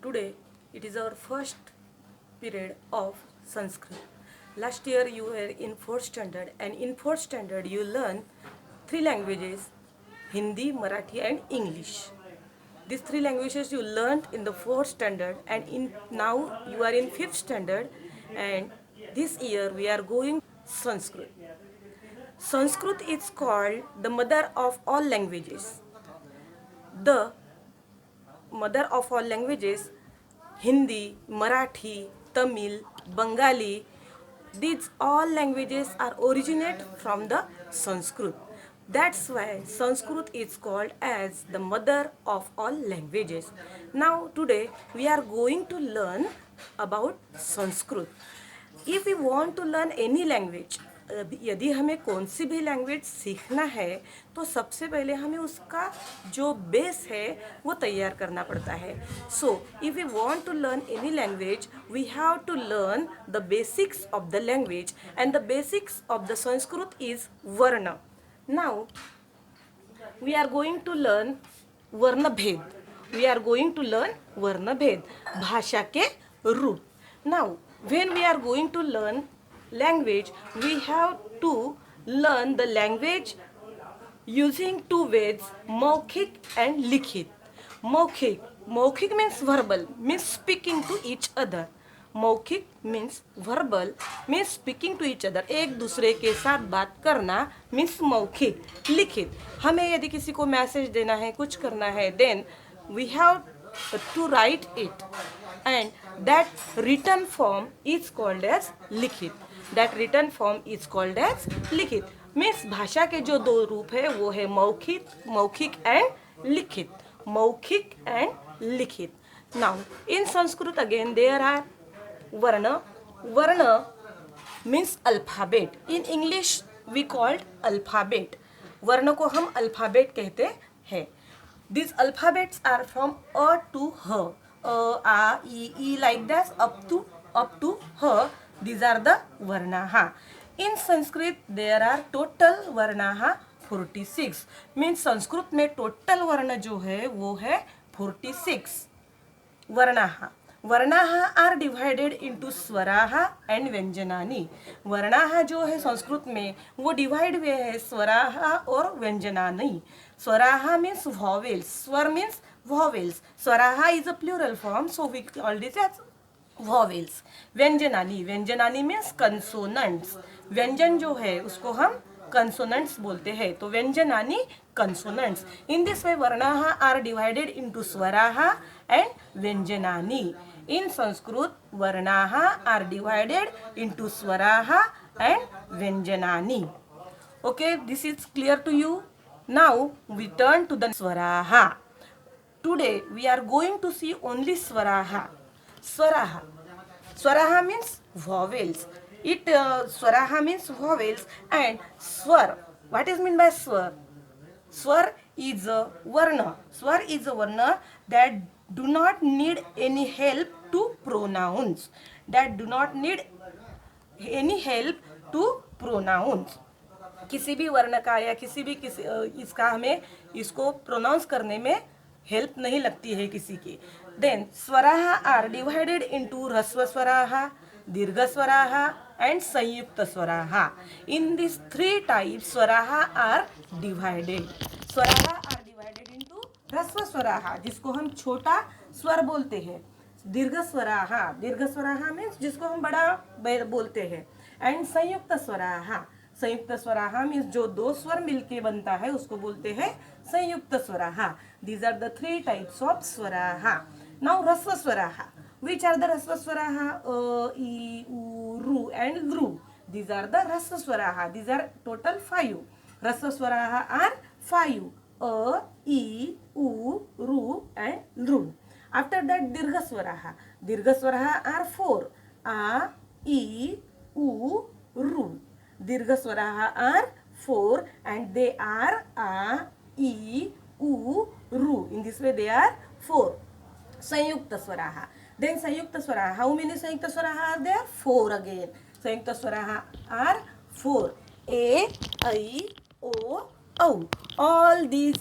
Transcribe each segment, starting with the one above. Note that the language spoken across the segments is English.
Today it is our first period of Sanskrit. Last year you were in 4th standard, and in 4th standard you learn three languages: Hindi, Marathi and English. These three languages you learned in the 4th standard, and now you are in 5th standard, and this year we are going Sanskrit. Sanskrit is called the mother of all languages. The mother of all languages: Hindi, Marathi, Tamil, Bengali. These all languages are originate from the Sanskrit. That's why Sanskrit is called as the mother of all languages. Now today we are going to learn about Sanskrit. If we want to learn any language, यदि हमें कौन सी भी language सीखना है तो सबसे पहले हमें उसका जो बेस है वो तैयार करना पड़ता है. So if we want to learn any language we have to learn the basics of the language, and the basics of the Sanskrit is varna. Now we are going to learn varna bhed. We are going to learn varna bhed, भाषा के रूप. Now when we are going to learn language, we have to learn the language using two words, मौखिक and लिखित. मौखिक means verbal, means speaking to each other. मौखिक means verbal, means speaking to each other, एक दूसरे के साथ बात करना means मौखिक. लिखित, हमें यदि किसी को मैसेज देना है, कुछ करना है, then we have to write it, and that written form is called as लिखित. that written form is called as लिखित. मीन्स भाषा के जो दो रूप है वो है मौखिक एंड लिखित. मौखिक एंड लिखित. Now in Sanskrit again there are varna means alphabet. In English we called alphabet. वर्ण को हम अल्फाबेट कहते हैं. These alphabets are from A to H. A, E, like that up to H. These are the varnaha. In Sanskrit there are total varnaha 46. Means Sanskrit में total वर्ण जो है वो है 46 वर्णाहा. वर्णाहा are divided into swaraha and व्यंजनानी. वर्णाहा जो है संस्कृत में वो डिवाइड हुए है स्वराहा और व्यंजनानी. Swaraha means vowels, swar means vowels. Swaraha is a plural form, so we call this as vowels. Vyanjanani means consonants. व्यंजन जो है उसको हम कंसोनेंट्स बोलते हैं, तो vyanjanani consonants. In this way varnaha are divided into swaraha and vyanjanani. In Sanskrit, varnaha are divided into swaraha and vyanjanani. Okay, this is clear to you. Now we turn to the swaraha. Today we are going to see only swaraha. Swaraha means vowels. Swaraha means vowels, and swar. What is meant by swar? Swar is a varna. Swar is a varna that do not need any help to pronouns. That do not need any help to pronouns. किसी भी वर्ण का या किसी इसका हमें इसको pronounce करने में हेल्प नहीं लगती है किसी की. Then swaraha are divided into hrasva swaraha, dirgha swaraha and sanyukta swaraha. In this three types swaraha are divided. Swaraha are divided into hrasva swaraha, जिसको हम छोटा स्वर बोलते हैं. दीर्घ स्वराहा मीन्स जिसको हम बड़ा बोलते हैं. एंड संयुक्त स्वराहा मीन्स जो दो स्वर मिलके बनता है उसको बोलते हैं संयुक्त स्वराहा. These are the three types of swaraha. Now hrasva swaraha. Which are the ह्रस्व स्वराहा? अ, ई, उ, रू एंड ध्रु. These are the ह्रस्व स्वराहा. These are total 5. ह्रस्व स्वराहा are 5. A, E, U, Ru and Ru. After that dirgha swaraha are 4. A, E, U, Ru. Dirgha swaraha are 4 and they are A, E, U, Ru. In this way they are 4. Sanyukta swaraha. Then Sanyukta swaraha. How many Sanyukta swaraha are there? 4 again. Sanyukta swaraha are 4. A, I, O, Au. All these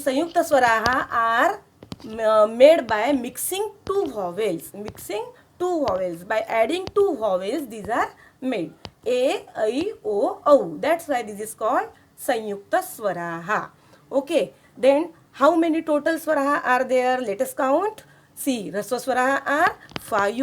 Sanyukta swaraha are made by mixing two vowels. Mixing two vowels. By adding two vowels, these are made. A, I, O, Au. That's why this is called Sanyukta Swaraha. Okay. Then how many total Swaraha are there? Let us count. See, Rasva Swaraha are 5.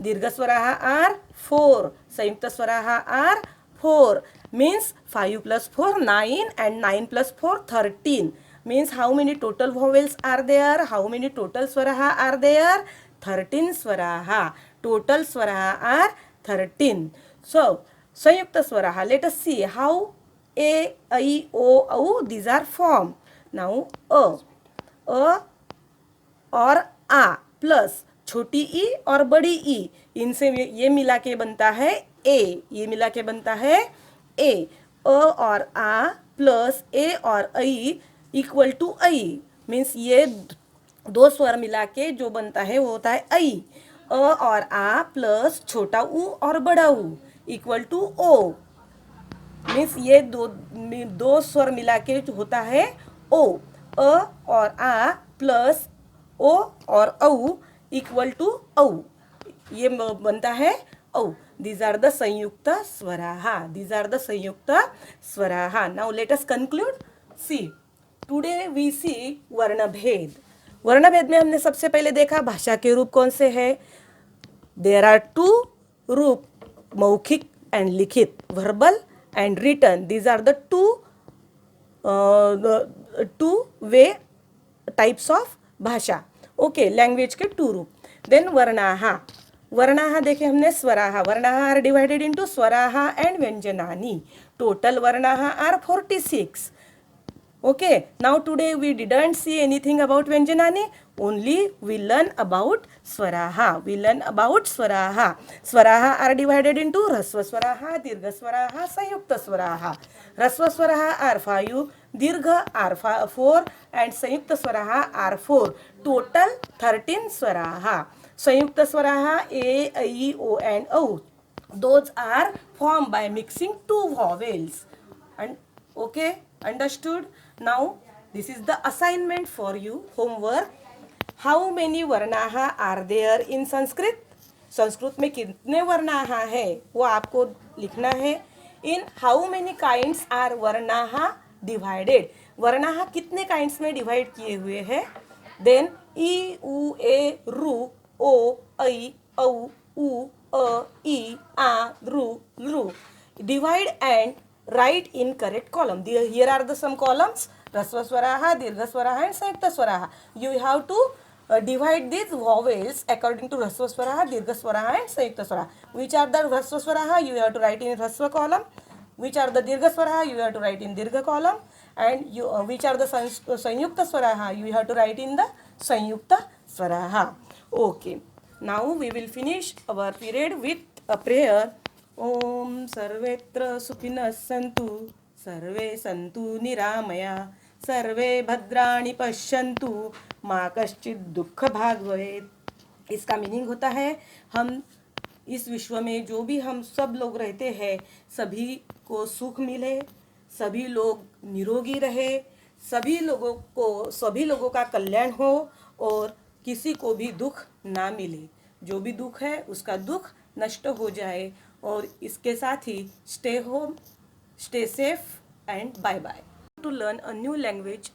Dirgha Swaraha are 4. Sanyukta Swaraha are 4. Means 5 plus 4, 9, and 9 plus 4, 13. Means how many total vowels are there? How many total swaraha are there? 13 swaraha. Total swaraha are 13. So, Sanyukta swaraha. Let us see how A, I, O, Au, these are formed. Now, A और आ plus छोटी ई और बड़ी ई, इनसे ये मिला के बनता है ए, ये मिला के बनता है ए. अ और आ प्लस ए और I equal to I. Means ये दो स्वर मिला के जो बनता है वो होता है आई. अ और आ प्लस छोटा ऊ और बड़ा ऊ इक्वल टू ओ. मीन्स ये दो स्वर मिला के जो होता है ओ. अ और आ प्लस ओ और औ इक्वल टू औ, ये बनता है औ. These are the संयुक्त स्वराहा. These are the संयुक्त स्वराहा. Now let us conclude. See, today we see वर्णभेद. वर्णभेद में हमने सबसे पहले देखा भाषा के रूप कौन से हैं. There are two रूप, मौखिक एंड लिखित, verbal and written. These are the two way types of bhasha. Okay, language के टू रूप. देन वर्णाहा. वर्णाहा देखे हमने स्वराहा. Varnaha are divided into swaraha and vyanjanani. Total varnaha are 46. Okay, now today we didn't see anything about Vyanjanani, only we learn about Swaraha. We learn about Swaraha. Swaraha are divided into Rasva Swaraha, Dirgha Swaraha, Sanyukta Swaraha. Rasva Swaraha are 5, Dirgha are 4 and Sanyukta Swaraha are 4. Total 13 Swaraha. Sanyukta Swaraha A, I, O and O. Those are formed by mixing two vowels. And okay, understood? Now this is the assignment for you, homework. How many वर्णाहा are there in Sanskrit? Sanskrit में कितने वर्णाहा है वो आपको लिखना है. In how many kinds are वर्णाहा divided? वर्णाहा कितने kinds में divide किए हुए हैं? Then ई, उ, ए, रु, ओ, ऐ, औ, उ, अ, ई, आ, रु, लृ. Divide and write in correct column. Here are the some columns: Rasva Swaraha, Dirgha Swaraha and Sanyukta Swaraha. You have to divide these vowels according to Rasva Swaraha, Dirgha Swaraha and Sanyukta Swaraha. Which are the Rasva Swaraha? You have to write in Rasva column. Which are the Dirgha Swaraha? You have to write in Dirgha column. And which are the Sanyukta Swaraha? You have to write in the Sanyukta Swaraha. Okay. Now we will finish our period with a prayer. ओम सर्वेत्र सुखिनः सन्तु, सर्वे सन्तु निरामया, सर्वे भद्राणि पश्यन्तु, मा कश्चित् दुःख भाग् भवेत्. इसका मीनिंग होता है हम इस विश्व में जो भी हम सब लोग रहते हैं सभी को सुख मिले, सभी लोग निरोगी रहे, सभी लोगों का कल्याण हो और किसी को भी दुख ना मिले. जो भी दुख है उसका दुख नष्ट हो जाए. और इसके साथ ही stay home, stay safe and bye bye. To learn a new language